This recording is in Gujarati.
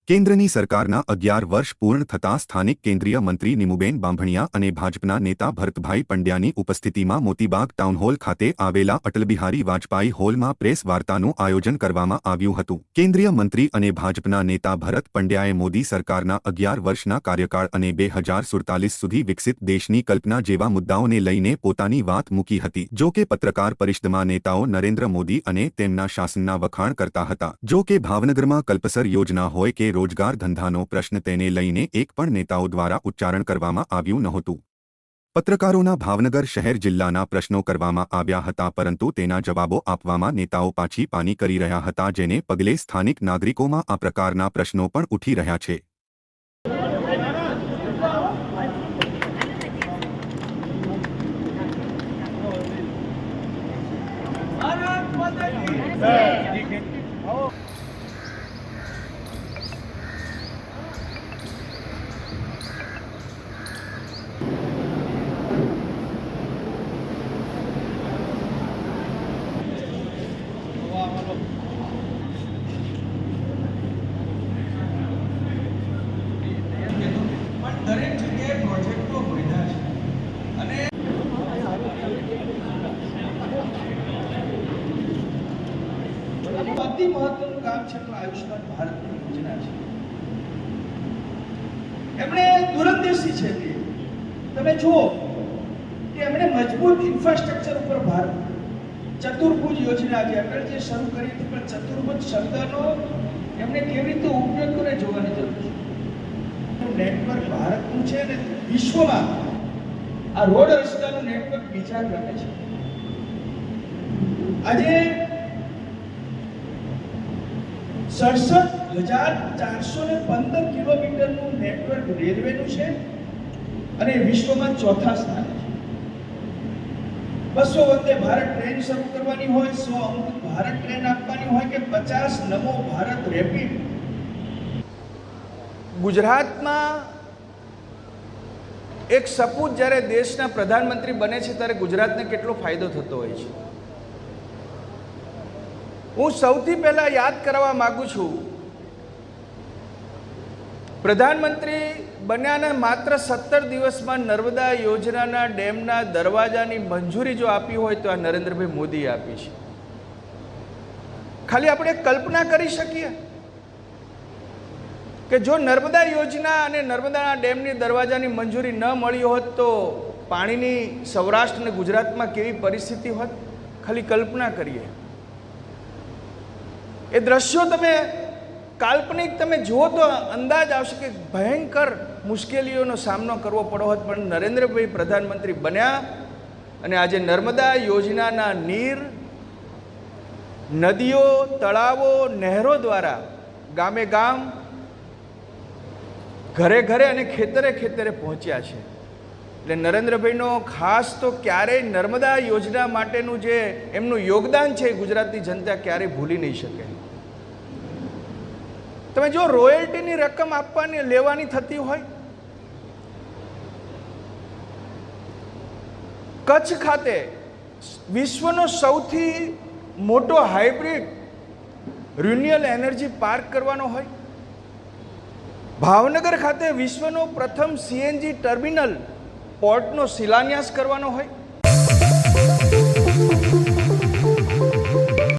કેન્દ્રની સરકારના 11 વર્ષ પૂર્ણ થતાં સ્થાનિક કેન્દ્રીય મંત્રી નીમુબેન બાંભણિયા અને ભાજપના નેતા ભરતભાઈ પંડ્યાની ઉપસ્થિતિમાં મોતીબાગ ટાઉનહોલ ખાતે આવેલા અટલ બિહારી વાજપાઈ હોલમાં પ્રેસ વાર્તાનું આયોજન કરવામાં આવ્યું હતું। કેન્દ્રીય મંત્રી અને ભાજપના નેતા ભરત પંડ્યાએ મોદી સરકારના 11 વર્ષના કાર્યકાળ અને 2047 સુધી વિકસિત દેશની કલ્પના જેવા મુદ્દાઓને લઈને પોતાની વાત મૂકી હતી। જો કે પત્રકાર પરિષદમાં નેતાઓ નરેન્દ્ર મોદી અને તેમના શાસનના વખાણ કરતા હતા। જો કે ભાવનગરમાં કલ્પસર યોજના હોય કે રોજગાર ધંધાનો પ્રશ્ન તેને લઈને એક પણ નેતાઓ દ્વારા ઉચ્ચારણ કરવામાં આવ્યું નહોતું। પત્રકારોના ભાવનગર શહેર જિલ્લાના પ્રશ્નો કરવામાં આવ્યા હતા, પરંતુ તેના જવાબો આપવામાં નેતાઓ પાછી પાની કરી રહ્યા હતા, જેને પગલે સ્થાનિક નાગરિકોમાં આ પ્રકારના પ્રશ્નો પણ ઉઠી રહ્યા છે। દરેક જગ્યાએ પ્રોજેક્ટો વધ્યા છે અને અતિ મહત્વનું કામ છે તો આયુષ્માન ભારતની યોજના છે। એમણે દૂરંદેશી છે તે તમે જુઓ કે એમણે મજબૂત ઇન્ફ્રાસ્ટ્રક્ચર ઉપર ભાર ચતુર્ભુજ યોજના જે અટલજીએ શરૂ કરી હતી, પણ ચતુર્ભુજ શબ્દનો એમણે કેવી રીતે ઉપયોગ કરે જોવાની જરૂર છે। નેટવર્ક ભારતનું છે ને વિશ્વમાં આ રોડ રસ્તાનું નેટવર્ક બીજા ક્રમે છે। આજે 67,415 કિલોમીટરનું નેટવર્ક રેલવેનું છે અને વિશ્વમાં ચોથા સ્થાને છે। 200 વંદે ભારત ટ્રેન શરૂ કરવાની હોય, 100 અમૃત ભારત ટ્રેન આપવાની હોય કે 50 નમો ભારત રેપિડ। ગુજરાતમાં એક સપૂત જ્યારે દેશના પ્રધાનમંત્રી બને છે ત્યારે ગુજરાતને કેટલો ફાયદો થતો હોય છે। હું સૌથી પહેલા યાદ કરવા માંગુ છું, પ્રધાનમંત્રી બન્યાના માત્ર 17 દિવસમાં નર્મદા યોજનાના ડેમના દરવાજાની મંજૂરી જો આપી હોય તો આ નરેન્દ્રભાઈ મોદીએ આપી છે। ખાલી આપણે કલ્પના કરી શકીએ કે જો નર્મદા યોજના અને નર્મદાના ડેમની દરવાજાની મંજૂરી ન મળી હોત તો પાણીની સૌરાષ્ટ્ર અને ગુજરાતમાં કેવી પરિસ્થિતિ હોત, ખાલી કલ્પના કરીએ। એ દ્રશ્યો તમે કાલ્પનિક તમે જુઓ તો અંદાજ આવશે કે ભયંકર મુશ્કેલીઓનો સામનો કરવો પડ્યો હોત, પણ નરેન્દ્રભાઈ પ્રધાનમંત્રી બન્યા અને આજે નર્મદા યોજનાના નીર નદીઓ, તળાવો, નહેરો દ્વારા ગામે ગામ, ઘરે ઘરે અને ખેતરે ખેતરે પહોંચ્યા છે। એટલે નરેન્દ્રભાઈનો ખાસ તો ક્યારેય નર્મદા યોજના માટેનું જે એમનું યોગદાન છે ગુજરાતની જનતા ક્યારેય ભૂલી નહીં શકે। તમે જો રોયલ્ટીની રકમ આપવાની લેવાની થતી હોય, કચ્છ ખાતે વિશ્વનો સૌથી મોટો હાઇબ્રિડ રિન્યુઅલ એનર્જી પાર્ક કરવાનો હોય, ભાવનગર ખાતે વિશ્વનો પ્રથમ CNG ટર્મિનલ પોર્ટનો શિલાન્યાસ કરવાનો હોય,